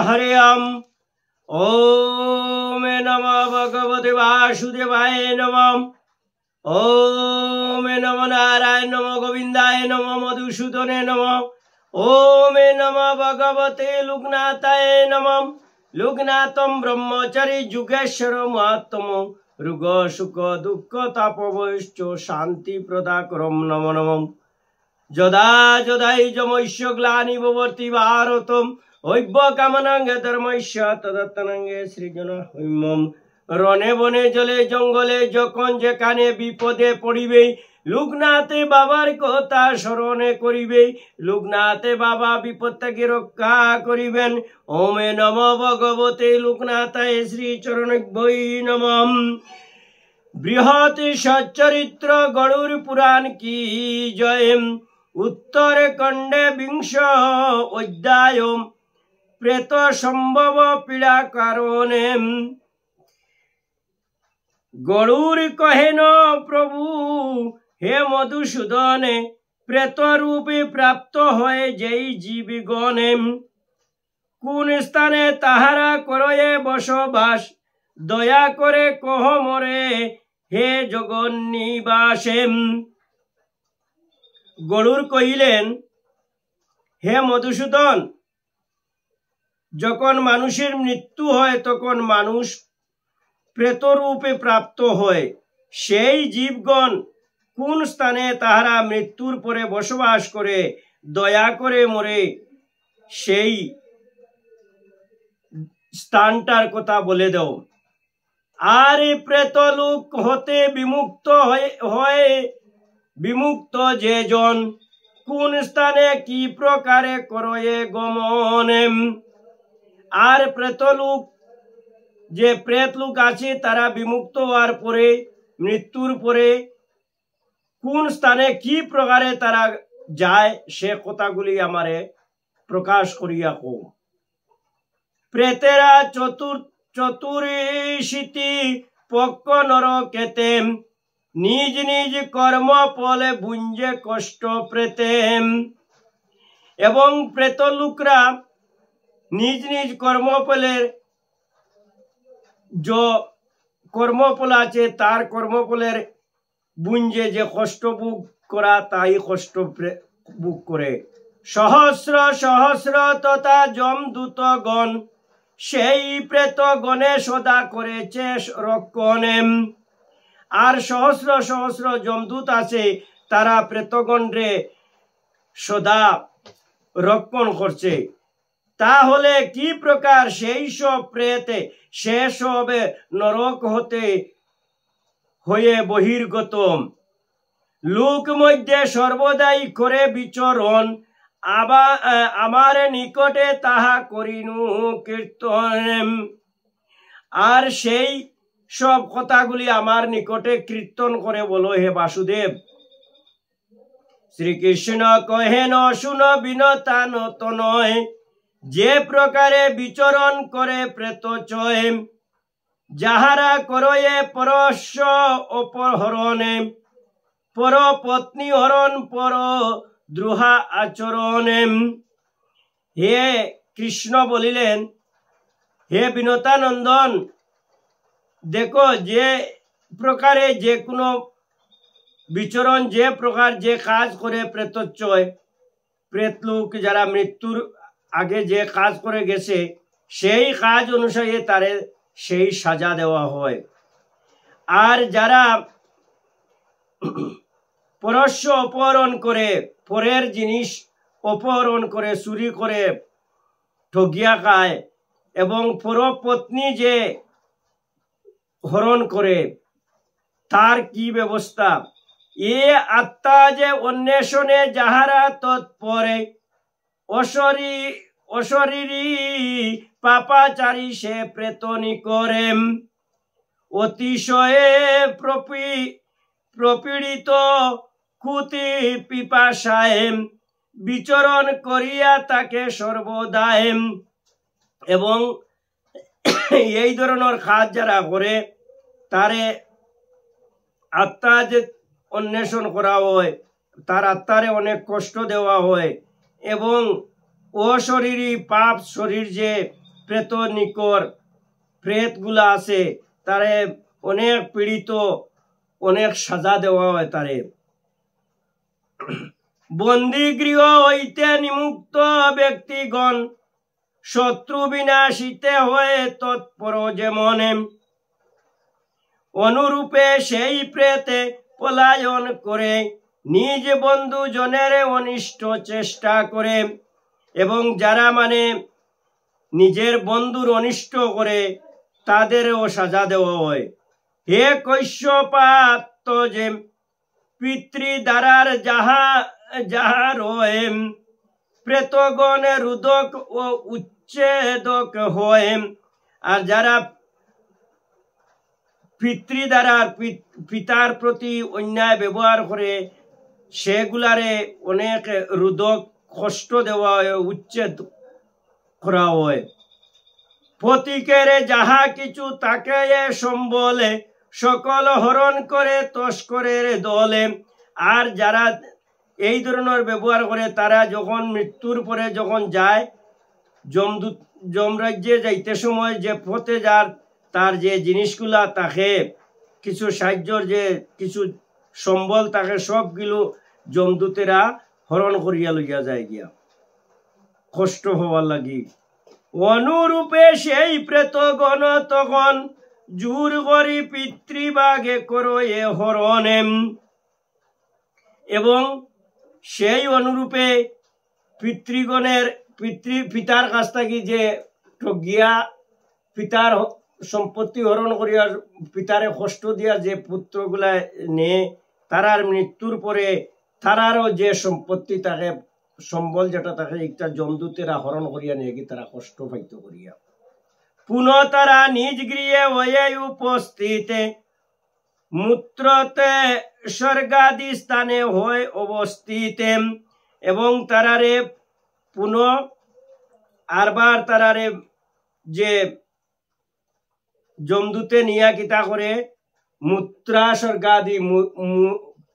हरे ओम नमो भगवते वासुदेवाय नमः। ओम नमो नारायण नमो गोविंदाय नमो मधुसूदने नमः। ओम नमो भगवते लोकनाथाय नमः। लोकनाथम ब्रह्मचारी जुगेश्वर महात्म रुग सुख दुख तापवश्च शांति प्रदाकरम नमो नमः। যদা যদাই যমৈষ্য গ্লানি ভবতি ভারতম ঐব্য কামনাঙ্গে ধর্মৈষ্য তদত্তনাঙ্গে সৃজন হৈমম। রণে বনে জলে জঙ্গলে যখন যেখানে বিপদে পড়িবে লোকনাথে বাবার কথা স্মরণে করিবে। লোকনাথে বাবা বিপদ থেকে রক্ষা করিবেন। ওমে নম ভগবতে লোকনাথায় শ্রীচরণভ্যৈ নমঃ। বৃহৎ সচ্চরিত্র গরুড় পুরাণ কি জয়। उत्तरे खंडे विंश अध्याय प्रेत संभव पीड़ा कारणे। गरुड़ कहेन प्रभु हे मधुसूदन प्रेत रूपे प्राप्त हय जेई जीवगणे कोन स्थाने ताहारा करये बसबास दया करे कह मोरे हे जगन्निवासे। गरुड़ कहिलेन हे मधुसूदन যখন মানুষের মৃত্যু হয় তখন মানুষ প্রেত রূপে প্রাপ্ত হয়। সেই জীবগণ কোন স্থানে তাহারা মৃত্যুর পরে বসবাস করে দয়া করে মরে সেই স্থানটার কথা বলে দাও। আর এই প্রেতলোক হতে বিমুক্ত হয় विमुक्त जे जन कोन स्थाने की प्रकारे करये गमन। आर प्रेतलोक जे प्रेतलोक आछे तारा विमुक्त होवार परे मृत्युर परे कोन स्थाने की प्रकारे तारा जाय से कथागुली आमारे प्रकाश करिया को। प्रेतेरा चतुर्शीति पक्ष नरकेते निज निज कर्म फले भुंजे कष्ट प्रेते। एवं प्रेतलोकरा निज निज कर्मफलेर जो कर्मफल आछे तार कर्मफलेर भुंजे जे कष्ट भोग करा ताई कष्ट भोग करे। सहस्र सहस्र तथा जमदूतगण सेई प्रेतगणे सदा करेছে रक्षण। আর সহস্র সহস্র যমদূত আছে তারা প্রেতগণরে সদা রক্ষণ করছে। তাহলে কি প্রকার সেই সব প্রেতে শেষ হবে নরক হতে হয়ে বহির্গত লোক মধ্যে সর্বদাই করে বিচরণ আমার নিকটে তাহা করিনু কীর্তন। আর সেই सब कथागुली आमार निकटे कीर्तन करे बोलो हे वासुदेव। श्री कृष्ण कहेन शुन बिनता নত নয় जे प्रकारे विचरण करे प्रेतचय যাহারা করয়ে পরস্য অপহরণে পর পত্নী হরণ পর দ্রোহা আচরণে। হে কৃষ্ণ বলিলেন হে বিনতানন্দন देखो जे प्रकारे जे कोनो विचरण जे प्रकार जे काज करे प्रेतचय प्रेतलोक जारा मृत्युर आगे जे काज करे गेছে সেই কাজ অনুসারে তারে সেই সাজা দেওয়া হয়। আর যারা পরস্য অপহরণ করে পরের জিনিস অপহরণ করে চুরি করে ঠগিয়া খায় এবং পরপত্নী যে हरण करे तार की व्यवस्था। ये आत्मा जे अन्वेषणे जाहारा तत्परे अशरीरी पापाचारी से प्रेतनी करे अतिशये प्रपीड़ित कुति पिपासाय विचरण करिया ताके सर्वदाय। एवं এই ধরনের কাজ যারা করে তারে আত্মা যে অন্বেষণ করা হয় তার আত্মারে অনেক কষ্ট দেওয়া হয় এবং অশরীরী পাপ শরীর যে প্রেত নিকর প্রেতগুলা আছে তারে অনেক পীড়িত অনেক সাজা দেওয়া হয় তারে। বন্দিগৃহ হইতে নিমুক্ত ব্যক্তিগণ শত্রু বিনাশিতে হয়ে তৎপর যেমন অনুরূপে সেই প্রেতে পলায়ন করে নিজ বন্ধু জনের অনিষ্ট চেষ্টা করে। এবং যারা নিজের বন্ধুর অনিষ্ট করে তাদেরও সাজা দেওয়া হয়। হে কৈশ্যপাত যে পিতৃদ্বারার যাহা রয়ে প্রেতগণ রুদক ও উচ্ছেদক হয়। আর যারা পিতৃদ্বারার পিতার প্রতি অন্যায় ব্যবহার করে সেগুলারে অনেক রুদক কষ্ট দেওয়া হয়, উচ্ছেদ করা হয়। প্রতীকের যাহা কিছু তাকে সম্বলে সকল হরণ করে তস্করের দলে। আর যারা এই ধরনের ব্যবহার করে তারা যখন মৃত্যুর পরে যখন যায় যমরাজ্যে যাইতে সময় যে পথে যার তার যে জিনিসগুলা তাকে কিছু সাহায্যর যে কিছু সম্বল তাকে সবগুলো যমদূতেরা হরণ করিয়া লইয়া যায় গিয়া কষ্ট হওয়ার লাগি। অনুরূপে সেই প্রেতগণ তখন জোর করি পিতৃবাগে করো এ হরণ। এবং সেই অনুরূপে পিতৃগণের পিতার কাছ থেকে যে গিয়া পিতার সম্পত্তি হরণ করিয়া পিতারে কষ্ট দিয়া যে পুত্রগুলা নে তারার মৃত্যুর পরে তারারও যে সম্পত্তি তাকে সম্বল যেটা তাকে একটা যমদূতেরা হরণ করিয়া নিয়ে গিয়ে তারা কষ্ট পাইত করিয়া পুনঃ তারা নিজ গৃহে হয়ে উপস্থিত মূত্রতে স্বর্গাদি স্থানে হয় অবস্থিত। এবং তারারে পুনঃ আরবার তারারে যে যমদূতে নিয়া কিতা করে মূত্রা স্বর্গাদি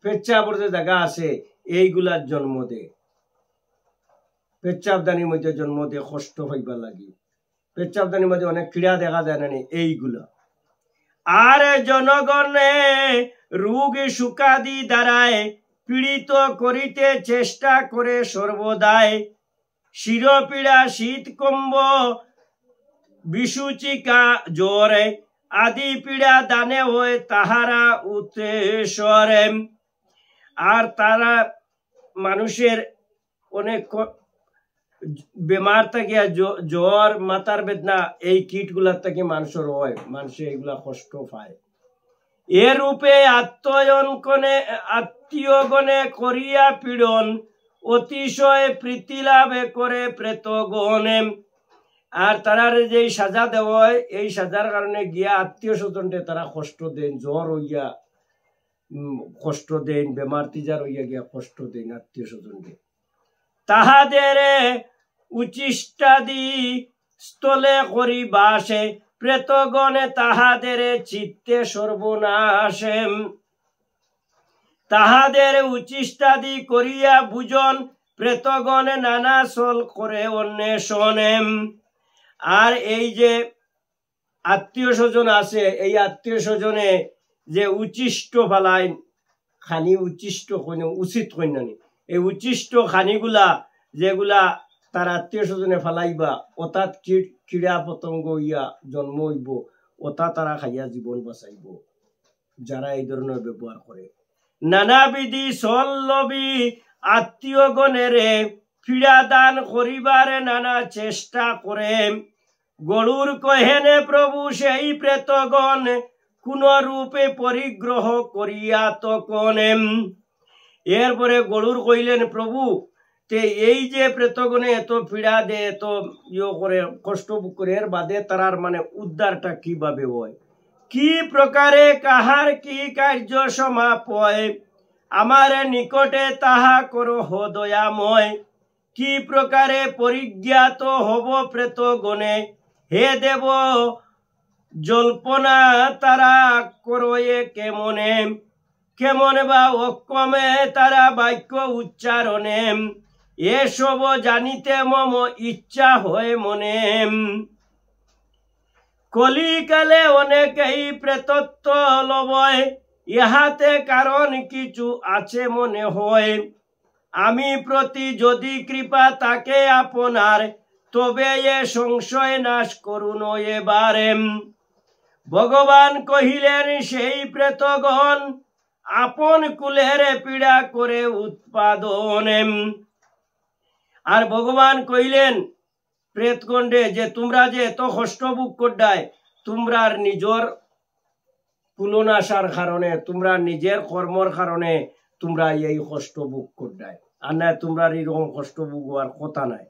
পেচ্ছাপর যে জায়গা আছে এইগুলার জন্ম দে, পেচ্ছাবদানির মধ্যে জন্ম দে কষ্ট হইবার লাগি। পেচ্ছাবদানির মধ্যে অনেক ক্রীড়া দেখা যায় না এইগুলা। আর জনগণে রোগ সুখাদি দ্বারায় পীড়িত করিতে চেষ্টা করে সর্বদাই। শিরপীড়া শীতকম্ব বিসূচিকা জ্বর আদি পীড়া দানে হয় তাহারা উত্তেশ্বরে। আর তারা মানুষের অনেক বেমার থাকিয়া জ্বর মাথার বেদনা এই কীটগুলার থেকে মানুষের হয়, মানুষে এইগুলা কষ্ট পায়। এ রূপে আত্মীয়গণে করিয়া পীড়ন অতিশয় প্রীতি লাভে করে প্রেতগণে। আর তারার যে সাজা দেওয়া হয় এই সাজার কারণে গিয়া আত্মীয় স্বজনকে তারা কষ্ট দেন, জ্বর হইয়া কষ্ট দেন, বেমার তিজার হইয়া গিয়া কষ্ট দেন আত্মীয় স্বজনকে। তাহাদের উচিষ্টাদি স্থলে করি বাসে প্রেতগণে তাহাদের চিত্তে সর্বনাশে। তাহাদের উচিষ্টাদি করিয়া বুঝন প্রেতগণে নানা সল করে অন্বেষণে। আর এই যে আত্মীয় স্বজন আছে এই আত্মীয় স্বজনে যে উচিষ্ট ফালায় খানি উচিষ্ট উচিত কন্যানি এই উচিষ্ট খানিগুলা যেগুলা তার আত্মীয় স্বজনে ফালাইবা অর্থাৎ কীড়া পতঙ্গ ইয়া জন্ম হইব ওটা তারা খাইয়া জীবন বাঁচাইব যারা এই ধরনের ব্যবহার করে। নানাবিধি সল্লবী আত্মীয়গণেরে পীড়া দান করিবারে নানা চেষ্টা করে। গরুর কহেনে প্রভু সেই প্রেতগণ কোন রূপে পরিগ্রহ করিয়া তখন। এরপরে গরুর কইলেন প্রভু তে এই যে প্রেতগণে এত পীড়া দে এত করে কষ্ট করে এর বাদে তারার উদ্ধারটা কিভাবে হয়, কি প্রকারে কাহার কি কার্য সমাপয় আমার নিকটে তাহা করো দয়াময়। কি প্রকারে পরিজ্ঞাত হব প্রেতগণে হে দেব জল্পনা তারা করয়ে কেমনে। কেমন বা অক্ষমে তারা বাক্য উচ্চারণে এসব জানিতে মম ইচ্ছা হয় মনে। কলিকালে অনেকেই প্রেতত্ব লবয়, ইহাতে কারণ কিছু আছে মনে হয়। আমি প্রতি যদি কৃপা তাকে আপনার, তবে এ সংশয় নাশ করুন এবারে। ভগবান কহিলেন, সেই প্রেতগণ আপন কুলের পীড়া করে উৎপাদন। আর ভগবান কইলেন প্রেতগণে যে তোমরা যে এত কষ্ট ভোগ করডায়, তোমরার নিজের কুলনাশার কারণে, তোমরা নিজের কর্মর কারণে তোমরা এই কষ্ট ভোগ করডায়, আর না তোমরা এরকম কষ্ট ভোগবার কথা নাই।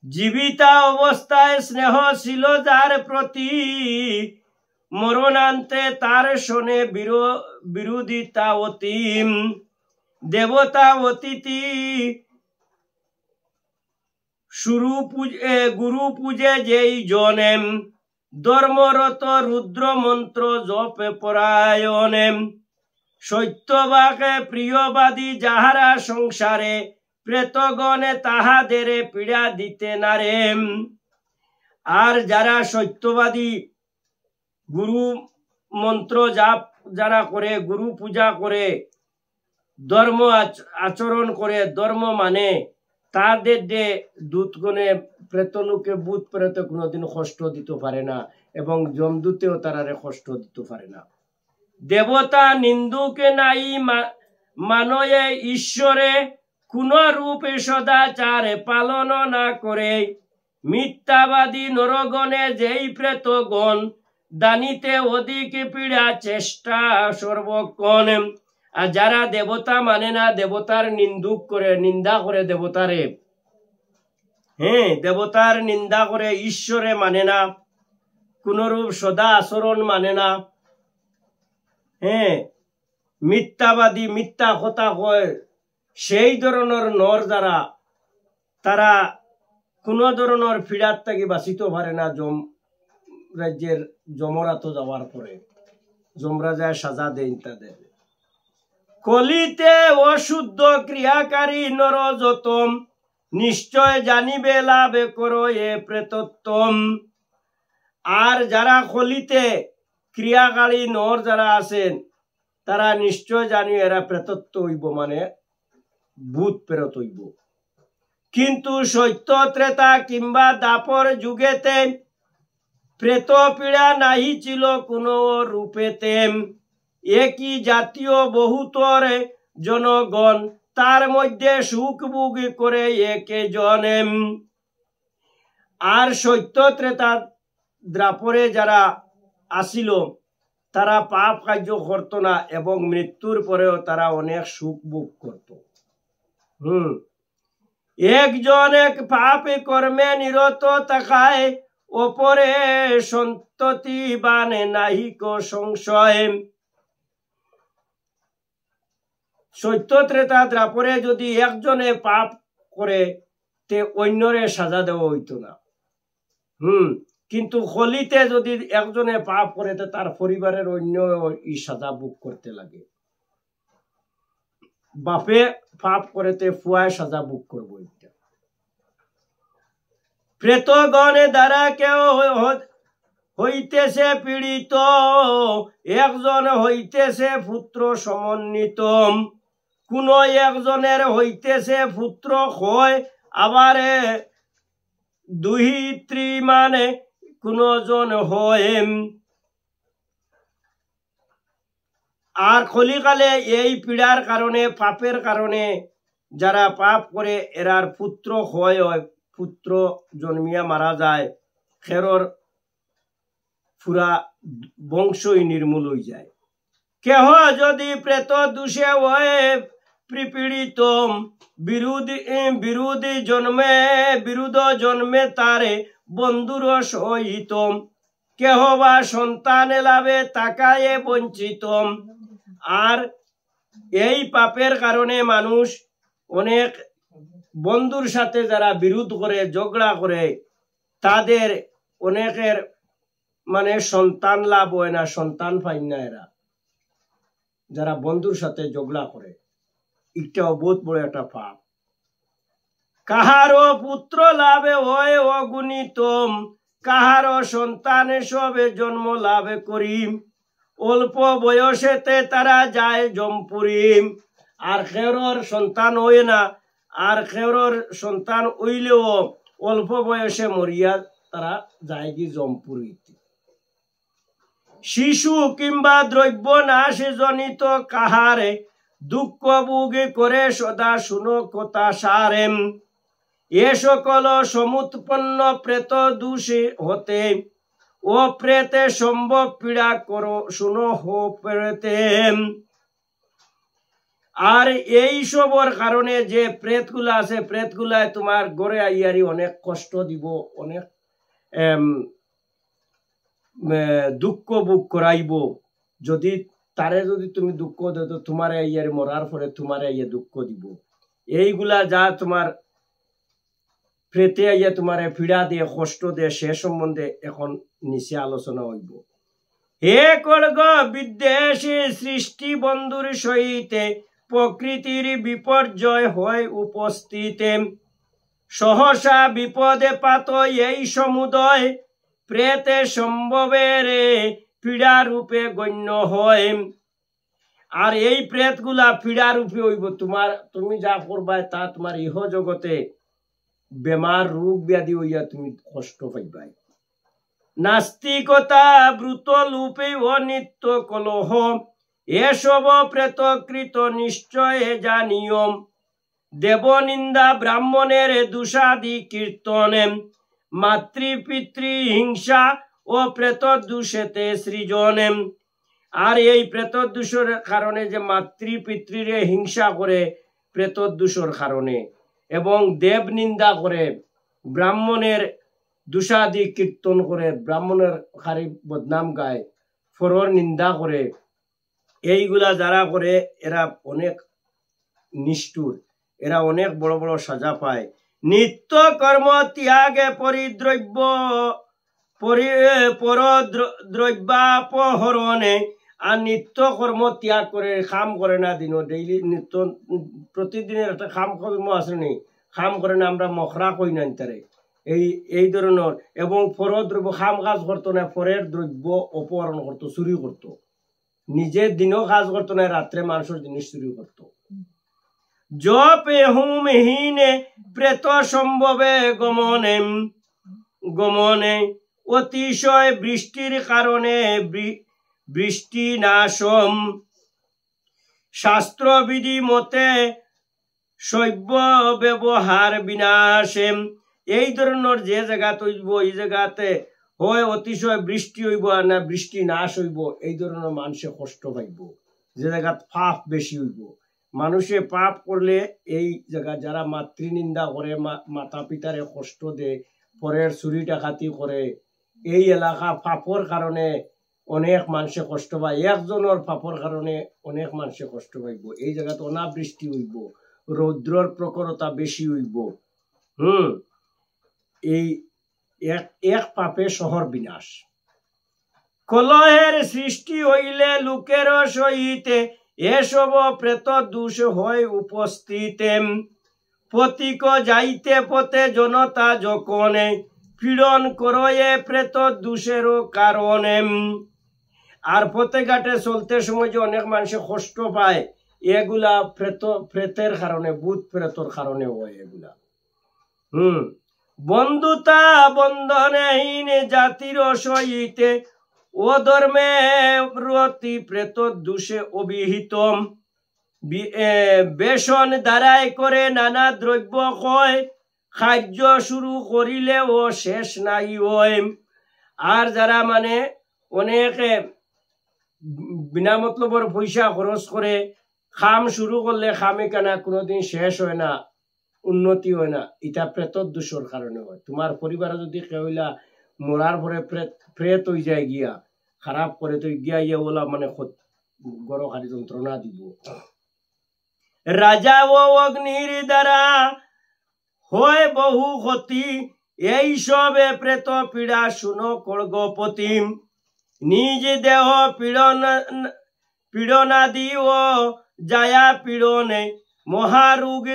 জীবিতা অবস্থায় স্নেহ ছিল যার প্রতি, মরণান্তে তার শোনে বিরোধিতা অতি। দেবতা অতিথি গুরু পূজে যেই জনেম, ধর্মরত রুদ্র মন্ত্র জপে পরায়ণেম। সত্যবাকে প্রিয়বাদী যাহারা সংসারে, প্রেতগণে তাহাদের পীড়া দিতে নারেম। আর যারা সত্যবাদী গুরু মন্ত্র জাপ যারা করে, গুরু পূজা করে, ধর্ম আচরণ করে, ধর্ম মানে, তাদের দূতগণে প্রেতলোকে ভূত প্রেত কোনোদিন কষ্ট দিতে পারে না, এবং যমদূতেও তারারে কষ্ট দিতে পারে না। দেবতা নিন্দুকে নাই মানয়ে ঈশ্বরে, কোন রূপে সদাচার পালন না করে। মিথ্যাবাদী নরগণে যেই প্রেতগণ, দানিতে অধিক পীড়া চেষ্টা সর্বক্ষণ। আর যারা দেবতা মানে না, দেবতার নিন্দুক করে, নিন্দা করে দেবতারে, দেবতার নিন্দা করে, ঈশ্বরে মানে না, কোনরূপ সদা আচরণ মানে না, মিথ্যাবাদী, মিথ্যা কথা কয়, সেই ধরনের নর যারা, তারা কোন ধরনের পীড়ার থেকে বাঁচিতে পারে না। রাজ্যের যমরাত যাওয়ার পরে যমরাজায় সাজা দেন তাদের। কলিতে অশুদ্ধ ক্রিয়াকারী নর যত, নিশ্চয় জানিবে লাভে করো এ প্রেতত্বম। আর যারা কলিতে ক্রিয়াকারী নর যারা আছেন, তারা নিশ্চয় জানি এরা প্রেতত্ব হইব, মানে ভূত প্রেত হইব। কিন্তু সত্য ত্রেতা কিংবা দাপর যুগেতে, প্রেত পীড়া নাহি ছিল কোন রূপেতে। একই জাতীয় বহুতর জনগণ, তার মধ্যে সুখ ভোগ করে একে জনে। আর সত্য ত্রেতা দ্রাপরে যারা আসিল, তারা পাপ কার্য করত না, এবং মৃত্যুর পরেও তারা অনেক সুখ ভোগ করত। একজন এক পাপ কর্মে নিরত থাকায়, অপরে সন্ততি বানে নাহিক সংশয়। সত্য ত্রেতা দ্রাপরে যদি একজনে পাপ করে, তে অন্যরে সাজা দেওয়া হইতো না। কিন্তু কলিতে যদি একজনে পাপ করে, তার পরিবারের অন্য এই সাজা ভোগ করতে লাগে। বাপে পাপ করেতে ফুয়ায় সাজা ভোগ করবো। প্রেতগণে দ্বারা কেউ হইতেছে পীড়িত, একজন হইতেছে পুত্র সমন্বিত। কোন একজনের হইতেছে পুত্র হয়, আবার দুহিত্রী মানে কোন জন হয়। আর কলিকালে এই পীড়ার কারণে, পাপের কারণে যারা পাপ করে, এরার পুত্র হয়, পুত্র জন্মিয়া মারা যায়, খেরর পুরা বংশই নির্মূল হয়ে যায়। কেহ যদি প্রেত দোষে হয় পীড়িত, বিরোধী জন্মে তারে বন্ধুর সহিত। কেহ বা সন্তানে লাভে তাকায়ে বঞ্চিত। আর এই পাপের কারণে মানুষ অনেক বন্ধুর সাথে যারা বিরোধ করে, ঝগড়া করে, তাদের অনেকের মানে সন্তান লাভ হয় না, সন্তান পায় না। এরা যারা বন্ধুর সাথে ঝগড়া করে, এটাও বহুত বড় একটা পাপ। কাহারও পুত্র লাভে হয় অগুণিত, কাহার সন্তান সবে জন্ম লাভ করি, অল্প বয়সেতে তারা যায় জমপুরি। আর খেরর সন্তান হয় না, আর খেরর সন্তান হইলেও অল্প বয়সে মরিয়া তারা যায় কি জমপুরীতে। শিশু কিংবা দ্রব্য নাশ জনিত কাহারে, দুঃখ ভোগে করে সদা শুনো কথা সারেম। এ সকল সমুৎপন্ন প্রেত দোষে হতে, ও প্রেতে সম্ভব পীড়া করো শুনো হো প্রেতে। আর এই সবর কারণে যে প্রেতগুলা আছে, প্রেতগুলায় তোমার গড়ে আইয়ারি অনেক কষ্ট দিব, অনেক দুঃখ ভোগ করাইব। যদি তারে যদি তুমি দুঃখ দেও তো তোমার আইয়ার মরার পরে তোমার আইয়া দুঃখ দিব। এইগুলা যা তোমার প্রেতে আইয়া তোমার পীড়া দিয়ে কষ্ট দিয়ে সে সম্বন্ধে এখন নিচে আলোচনা হইব। হে কলগ বিদ্বেষী সৃষ্টি বন্ধুর সহিতে, প্রকৃতির বিপর্যয় হয় উপস্থিতে। সহসা বিপদে পাত এই সমুদয়, প্রেতে সম্ভবের পীড়া রূপে গণ্য হয়। আর এই প্রেতগুলা পীড়া রূপে হইব। তুমি যা করবাই তা তোমার ইহ জগতে বেমার রোগ ব্যাধি হইয়া তুমি কষ্ট পাইবাই। নাস্তিকতা ব্রুত লুপে অনিত্য কলহ, এসব প্রেতকৃত নিশ্চয় জানিও। দেবনিন্দা ব্রাহ্মণের দোষাদি কীর্তনে, মাতৃপিতৃ হিংসা ও প্রেত দোষেতে সৃজনে। আর এই প্রেত দোষের কারণে যে মাতৃপিতৃরে হিংসা করে প্রেত দোষের কারণে, এবং দেব নিন্দা করে, ব্রাহ্মণের দোষাদি কীর্তন করে, ব্রাহ্মণের খারি বদনাম গায়, ফরর নিন্দা করে, এইগুলা যারা করে এরা অনেক নিষ্ঠুর, এরা অনেক বড় বড় সাজা পায়। নিত্য কর্ম ত্যাগে পরিদ্রব্য পরদ্রব্যাপহরণে, আর নিত্য কর্ম ত্যাগ করে, কাম করে না দিন ডেইলি নিত্য প্রতিদিনের একটা কাম কর্ম আছে নি, কাম করে না, আমরা মখরা কই না তারে, এই ধরনের। এবং পরদ্রব্য কাম কাজ করতো না, পরের দ্রব্য অপহরণ করতো, চুরি করতো, নিজের দিনও কাজ করতো না, রাত্রে মানুষের জিনিস চুরি করতো। জপে হুমহীনে প্রেত সম্ভবে গমনে, গমনে অতিশয় বৃষ্টির কারণে বৃষ্টি নাশম। শাস্ত্রবিধি মতে সভ্য ব্যবহার বিনাশে। এই ধরনের যে জায়গা হইব, এই জায়গাতে হয় অতিশয় বৃষ্টি হইব আর না বৃষ্টি নাশ হইব, এই ধরনের মানুষে কষ্ট পাইব। যে জায়গা পাপ বেশি হইব, মানুষে পাপ করলে এই জায়গা যারা মাতৃনিন্দা করে, মাতা পিতারে কষ্ট দেয়, পরের চুরি ডাকাতি করে, এই এলাকা পাপর কারণে অনেক মানুষে কষ্ট পায়। একজনের পাপর কারণে অনেক মানুষে কষ্ট পাইব। এই জায়গাতে অনাবৃষ্টি হইব, রৌদ্রর প্রখরতা বেশি হইব। এই এক পাপে শহর বিনাশ। কলহের সৃষ্টি হইলে লোকের সহিতে, এসব প্রেত দোষ হয় উপস্থিতে। পতিক যাইতে পথে জনতা যখন, পীড়ন করয়ে প্রেত দোষেরও কারণে। আর পথে ঘাটে চলতে সময় যে অনেক মানুষে কষ্ট পায়, এগুলা প্রেতের কারণে, ভূত প্রেতর কারণে হয় এগুলা। বন্ধুতা বন্ধনহীন জাতির সহিতে, ও ধর্মে প্রতি প্রেত দোষে অভিহিত। বেসন দ্বারাই করে নানা দ্রব্য কয়, খাদ্য শুরু করিলে ও শেষ নাই হয়। আর যারা মানে অনেকে বিনা মতলবের পয়সা খরচ করে খাম শুরু করলে খামে কেনা কোনোদিন শেষ হয় না, উন্নতি হয় না, এটা প্রেতর দোষের কারণে হয়। তোমার পরিবারে যদি কেউলা মরার পরে প্রেত হয়ে যায় গিয়া, খারাপ করে তো গিয়া ইয়ে ওলা মানে গরহারি যন্ত্রণা দিব। রাজা ও অগ্নির দ্বারা হয় বহু ক্ষতি, এই সবে প্রেত পীড়া শুনো কর্গপতি। নিজ দেহ পীড়নাদি ও যায়া পীড়নে, মহারোগ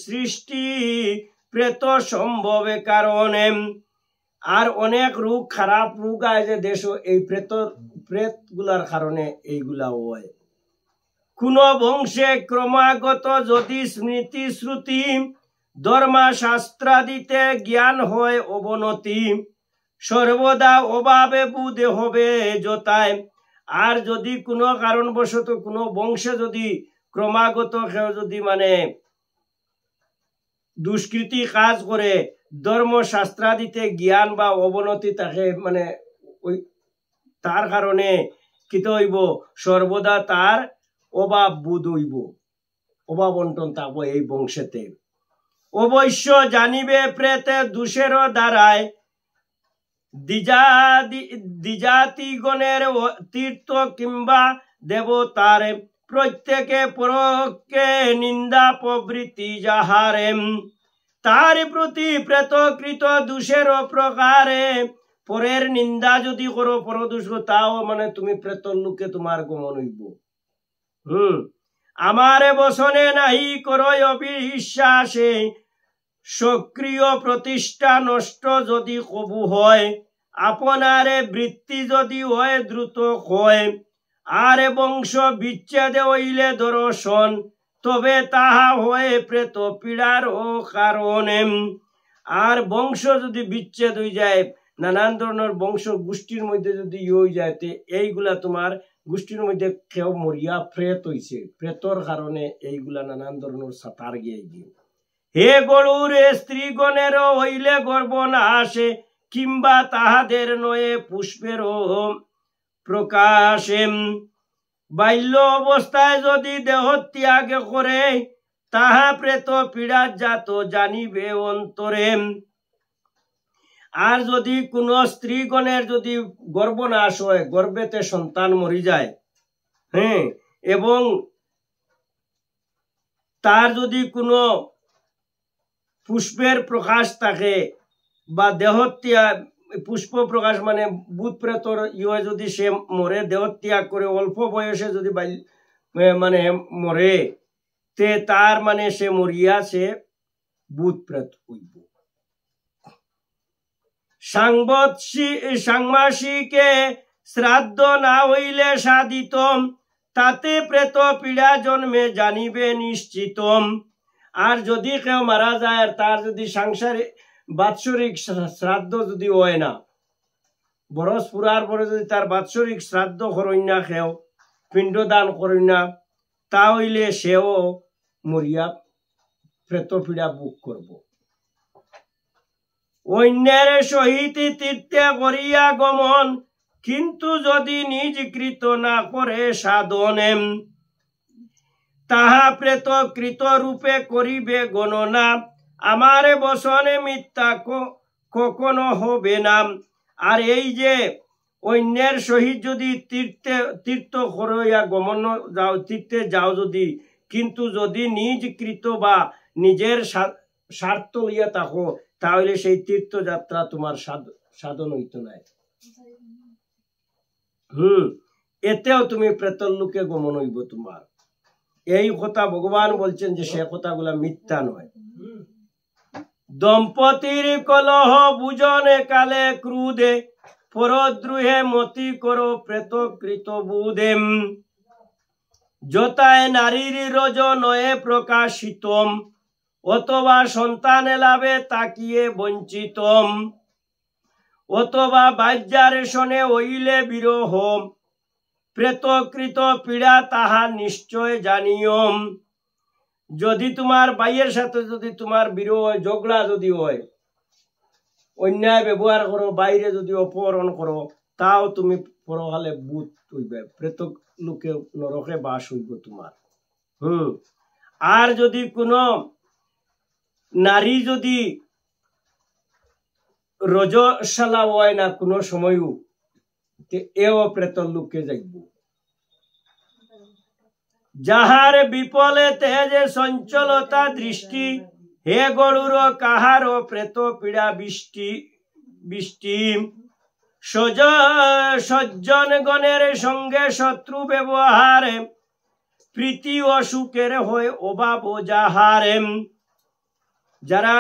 সৃষ্টি প্রেত সম্ভবে কারণে। আর অনেক রোগ খারাপ রোগ আয় যে দেশ এই প্রেত গুলার কারণে এইগুলা হয়। কোন বংশে ক্রমাগত যদি স্মৃতি শ্রুতি ধর্মা শাস্ত্রাদিতে জ্ঞান হয় অবনতি, সর্বদা অভাবে বুধে হবে যতায়। আর যদি কোনো কারণবশত কোনো বংশে যদি ক্রমাগত কেউ যদি মানে দুষ্কৃতি কাজ করে, ধর্ম শাস্ত্রাদিতে জ্ঞান বা অবনতি তাকে মানে ওই তার কারণে কিত হইব, সর্বদা তার অভাব বুধ হইব, অভাব অন্টন থাকবো এই বংশেতে। অবশ্য জানিবে প্রেতে দোষেরও দ্বারায়, দ্বিজাতিগণের তীর্থ কিংবা দেবতার প্রত্যেকে পরকে নিন্দা প্রবৃত্তি যাহারে, তার প্রতি প্রেতকৃত দোষের প্রকারে পরের নিন্দা যদি করো পরদোষ, তাও মানে তুমি প্রেতর লোকে তোমার গমন হইব। আমারে বসনে নাহি করো অবিশ্বাসে, সক্রিয় প্রতিষ্ঠা নষ্ট যদি কবু হয়, আপনারে বৃত্তি যদি হয় দ্রুত হয়, আর বংশ বিচ্ছেদ হইলে দর্শন, তবে তাহা হয় প্রেত পীড়ার ও কারণে। আর বংশ যদি বিচ্ছেদ হয়ে যায়, নানান ধরনের বংশ গোষ্ঠীর মধ্যে যদি হয়ে যায়, এইগুলা তোমার গোষ্ঠীর মধ্যে কেউ মরিয়া প্রেত হইছে, প্রেতর কারণে এইগুলা নানান ধরনের সাতার গিয়ে গিয়ে। হে গরুর স্ত্রীগণের হইলে গর্ব না আসে, কিংবা তাহাদের নয়ে পুষ্পেরও প্রকাশে, বাল্য অবস্থায় যদি দেহ ত্যাগ করে, তাহা প্রেত পীড়া জাত জানিবে অন্তরে। আর যদি কোন স্ত্রীগণের যদি গর্ভনাশ হয়, গর্ভেতে সন্তান মরি যায়, এবং তার যদি কোনো পুষ্পের প্রকাশ থাকে বা দেহত্যাগ, পুষ্প প্রকাশ মানে ভূত প্রেতর ইয়ে যদি সে মরে, দেহত্যাগ করে অল্প বয়সে যদি মানে মরে, তে তার মানে সে মরিয়া সে ভূত প্রেত হইব। সাংমাসিকে শ্রাদ্ধ না হইলে সাধিত, তাতে প্রেত পীড়া জন্মে জানিবে নিশ্চিত। আর যদি কেউ মারা যায় আর তার যদি সাংসারিক বাৎসরিক শ্রাদ্ধ যদি হয় না, বরস পুরার পরে যদি তার বাৎসরিক শ্রাদ্ধ করেন না, কেউ পিণ্ডদান করেন না, তাহলে সেও মরিয়া প্রেত পীড়া ভোগ করব। অন্যের সহিত তীর্থে করিয়া গমন, কিন্তু যদি নিজ কৃত না করে সাধনে, তাহা প্রেত কৃত রূপে করিবে গণনা, আমারে বসনে মিথ্যা কখনো হবে না। আর এই যে অন্যের সহিত যদি তীর্থ করিয়া গমন যাও, তীর্থে যাও যদি, কিন্তু যদি নিজ কৃত বা নিজের স্বার্থ লইয়া থাকো, তাহলে সেই তীর্থযাত্রা তোমার সাধন হইত নাই। এতেও তুমি প্রেতর লোকে গমন হইব তোমার। এই কথা ভগবান বলছেন যে সে কথাগুলা মিথ্যা নয়। দম্পতির কলহ বুঝনে কালে ক্রুদে, পরদ্রুহে মতি করো প্রেতকৃত বুধে, যতায় নারীর রজ নয়ে প্রকাশিতম, অথবা সন্তান লাভে তাকিয়ে বঞ্চিতম, অথবা বাজ্যার শনে হইলে বিরহ, প্রেতকৃত পীড়া তাহা নিশ্চয় জানিয়ম। যদি তোমার ভাইয়ের সাথে যদি তোমার বিরহ হয়, ঝগড়া যদি হয়, অন্যায় ব্যবহার করো, বাইরে যদি অপহরণ করো, তাও তুমি পরকালে ভূত হইবে, প্রেত লোকে নরকে বাস হইব তোমার। আর যদি কোনো নারী যদি রজস্বালা হয় না কোনো সময়ও, এও প্রেতর লোকে যাইব। যাহার বিপলে তেজে সঞ্চলতা দৃষ্টি, হে গরুর কাহার প্রেত পীড়া বৃষ্টি, সজ্জন গণের সঙ্গে শত্রু ব্যবহারে, প্রীতি অসুখের হয় অভাব যাহারে। যারা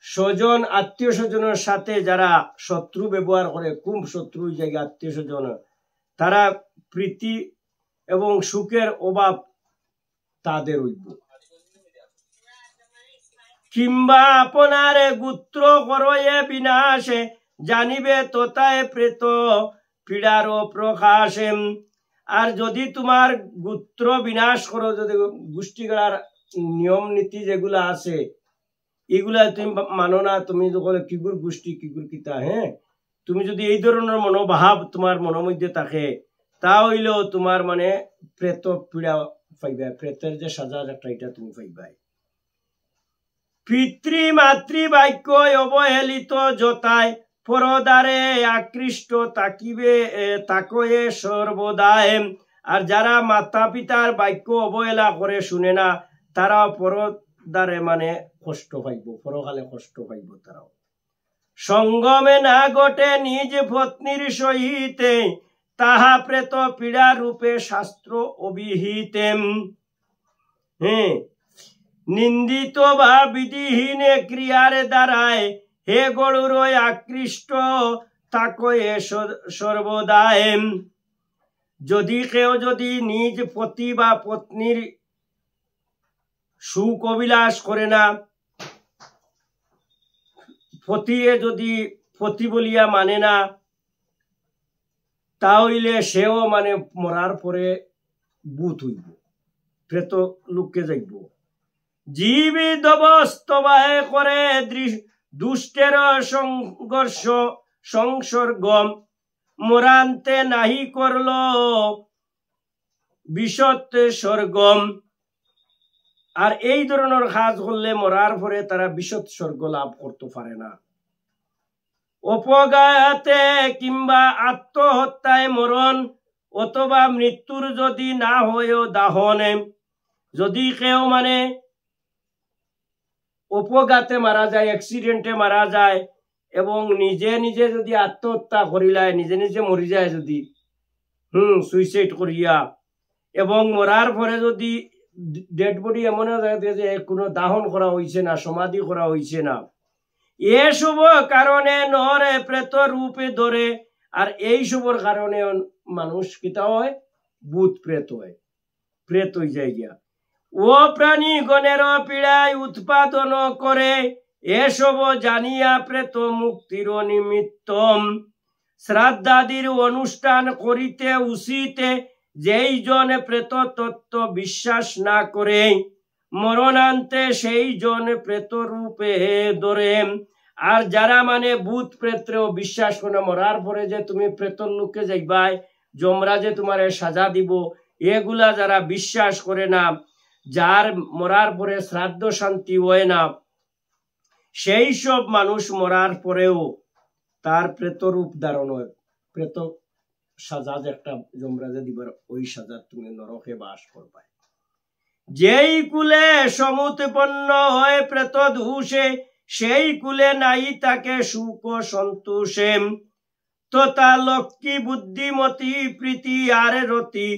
স্বজন আত্মীয় স্বজনের সাথে যারা শত্রু ব্যবহার করে, খুব শত্রু জায়গায় আত্মীয় স্বজন, তারা প্রীতি এবং সুখের অভাব তাদের হইব। কিংবা আপনার গোত্র করয়ে বিনাশে, জানিবে তোতায় প্রেত পীড়ার প্রকাশে। আর যদি তোমার গোত্র বিনাশ করো, যদি গোষ্ঠীগার নিয়ম নীতি যেগুলা আছে এগুলা তুমি মানো না, তুমি যখন কিগুর গোষ্ঠী কিগুর কিতা, হ্যাঁ, তুমি যদি এই ধরনের মনোভাব তোমার মনের মধ্যে থাকে, তা হইলেও তোমার মানে প্রেত পীড়া পাইবা, প্রেতের যে সাজা একটা এটা তুমি পাইবাই। পিতৃ মাতৃ বাক্য অবহেলিত যথায়, পরদারে আকৃষ্ট তাকিবে তাকয়ে সর্বদায়। আর যারা মাতা পিতার বাক্য অবহেলা করে শুনে না, তারা পরদারে মানে কষ্ট পাইব, পরকালে কষ্ট পাইব তারাও। সঙ্গমে না ঘটে নিজ পত্নীর সহিতে, তাহা প্রেত পীড়া রূপে শাস্ত্র অভিহিতে। হ্যাঁ, নিন্দিত বা বিধিহীন ক্রিয়ার দ্বারায়, হে গরুর আকৃষ্ট তাকয়ে সর্বদায়। যদি কেউ যদি নিজ পতি বা পত্নীর সুখ অভিলাষ করে না, পতিয়ে যদি পতি বলিয়া মানে না, তাহলে সেও মানে মরার পরে ভূত হইব, প্রেত লোককে যাইব। জীবী দবস্তবায় করে দুষ্টের সংঘর্ষ সংসর্গ, মরান্তে নাহি করল বিষত স্বর্গম। আর এই ধরনের কাজ করলে মরার পরে তারা বিষত স্বর্গ লাভ করতে পারে না। অপঘাতে কিংবা আত্মহত্যায় মরণ, অথবা মৃত্যুর যদি না হয়েও দাহনে। যদি কেউ মানে অপঘাতে মারা যায়, অ্যাক্সিডেন্টে মারা যায়, এবং নিজে নিজে যদি আত্মহত্যা করিলায়, নিজে নিজে মরি যায় যদি, সুইসাইড করিয়া, এবং মরার পরে যদি ডেড বডি এমন যে কোনো দাহন করা হয়েছে না, সমাধি করা হয়েছে না, এসব কারণে নরে প্রেত রূপে ধরে। আর এই সবর কারণে মানুষ কিতা হয়, ভূত প্রেত হয়, প্রেত হয়ে যায় গিয়া। ও প্রাণী গণের পীড়ায় উৎপাদন করে, এসব জানিয়া প্রেত মুক্তির নিমিত্তম। শ্রাদ্ধাদির অনুষ্ঠান করিতে উচিতে, যেই জন প্রেত তত্ত্ব বিশ্বাস না করে, মরণান্তে সেই জন প্রেত রূপে ধরে। আর যারা মানে ভূত প্রেতেও বিশ্বাস করে, মরার পরে যে তুমি প্রেতর লোকে যাইবাই, যমরাজে তোমার সাজা দিব, এগুলা যারা বিশ্বাস করে না, যার মরার পরে শ্রাদ্ধ শান্তি হয় না, সেই সব মানুষ মরার পরেও তার প্রেত রূপ ধারণ হয়, প্রেত সাজা একটা যমরাজে দিবার, ওই সাজা তুমি নরকে বাস করবে। যেই কুলে সমুৎপন্ন হয় প্রেত দোষে, সেই কুলে নাই তাকে সুখ সন্তোষে। তথা লক্ষ্মী বুদ্ধিমতী প্রীতি আর রতি,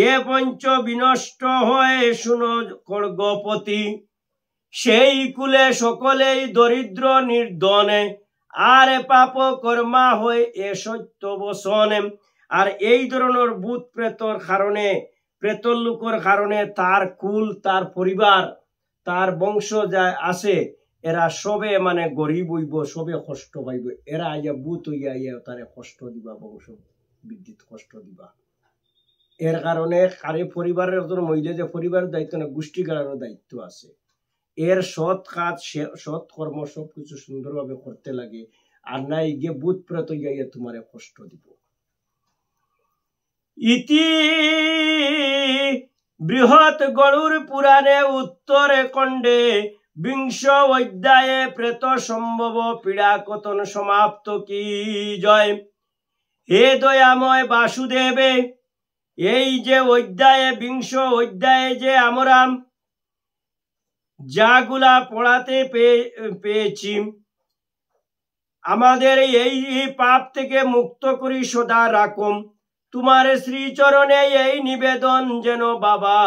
এ পঞ্চ বিনষ্ট হয় শুনো খড়গপতি। সেই কুলে সকলেই দরিদ্র নির্ধনে, আর পাপ কর্মা হয় এ সত্য বসনে। আর এই ধরনের ভূত প্রেতর কারণে, প্রেতর লোকের কারণে তার কুল, তার পরিবার, তার বংশ যা আছে, এরা সবে মানে গরিব হইব, সবে কষ্ট পাইব। এরা আইয়া ভূত হইয়া আইয়া তারে কষ্ট দিবা, বংশ বৃদ্ধিত কষ্ট দিবা। এর কারণে কারে পরিবারের মহিলা যে পরিবারের দায়িত্ব না, গোষ্ঠীগারেরও দায়িত্ব আছে। এর সৎ কাজ, সৎ কর্ম সবকিছু সুন্দরভাবে করতে লাগে, আর নাই গিয়ে ভূত প্রেত গিয়ে তোমারে কষ্ট দিব। ইতি বৃহৎ গরুর পুরাণে উত্তরে খণ্ডে, বিংশ অধ্যায়ে প্রেত সম্ভব পীড়া কথন সমাপ্ত। কি জয়। হে দয়াময় বাসুদেবে, এই যে অধ্যায়ে, বিংশ অধ্যায়ে যে আমরা যাগুলা পড়াতে পেয়েছি, আমাদের এই পাপ থেকে মুক্ত করি সদা রাখম। তোমার শ্রীচরণে এই নিবেদন যেন বাবা,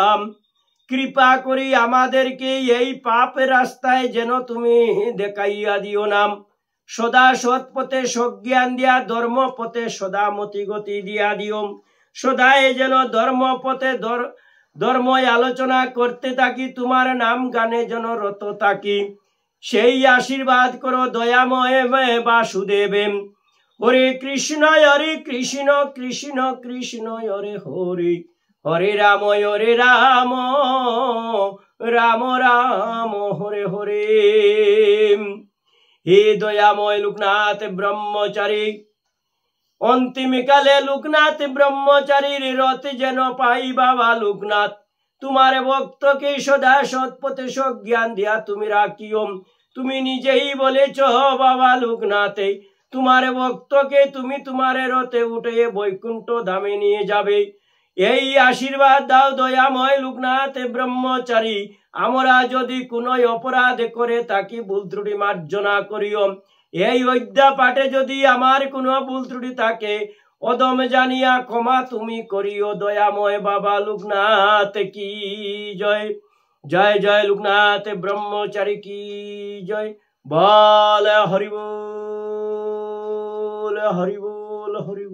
কৃপা করি আমাদেরকে এই পাপের রাস্তায় যেন তুমি দেখাইয়া দিও নাম। সদা সৎ পথে সজ্ঞান দিয়া ধর্ম পথে সদা মতি গতি দিয়া দিও। সদাই যেন ধর্ম পথে ধর্মই আলোচনা করতে থাকি, তোমার নাম গানে যেন রত থাকি। সেই আশীর্বাদ করো দয়াময় বাসুদেবে। হরে কৃষ্ণ কৃষ্ণ কৃষ্ণ হরে হরে, হরে রাম রাম রাম হরে হরে। হে দয়াময় লোকনাথ ব্রহ্মচারী, অন্তিমকালে লোকনাথ ব্রহ্মচারীর রথ যেন পাই বাবা লোকনাথ। তোমার ভক্তকে সদা সৎ পথে সজ্ঞান দিয়া তুমি রাখিও। তুমি নিজেই বলেছ বাবা লোকনাথে, তোমার ভক্তকে তুমি তোমার রথে উঠে বৈকুণ্ঠ ধামে নিয়ে যাবে। এই আশীর্বাদ দাও দয়াময় লোকনাথ ব্রহ্মচারী। আমরা যদি কোনো অপরাধ করে তাকে ভুল ত্রুটি মার্জনা করিও। এই অধ্যা পাঠে যদি আমার কোনো ভুল ত্রুটি থাকে, অদম জানিয়া ক্ষমা তুমি করিও দয়াময় বাবা লোকনাথ কি জয়। জয় জয় লোকনাথ ব্রহ্মচারী কি জয়। বল হরি বল হরি বল হরি বল।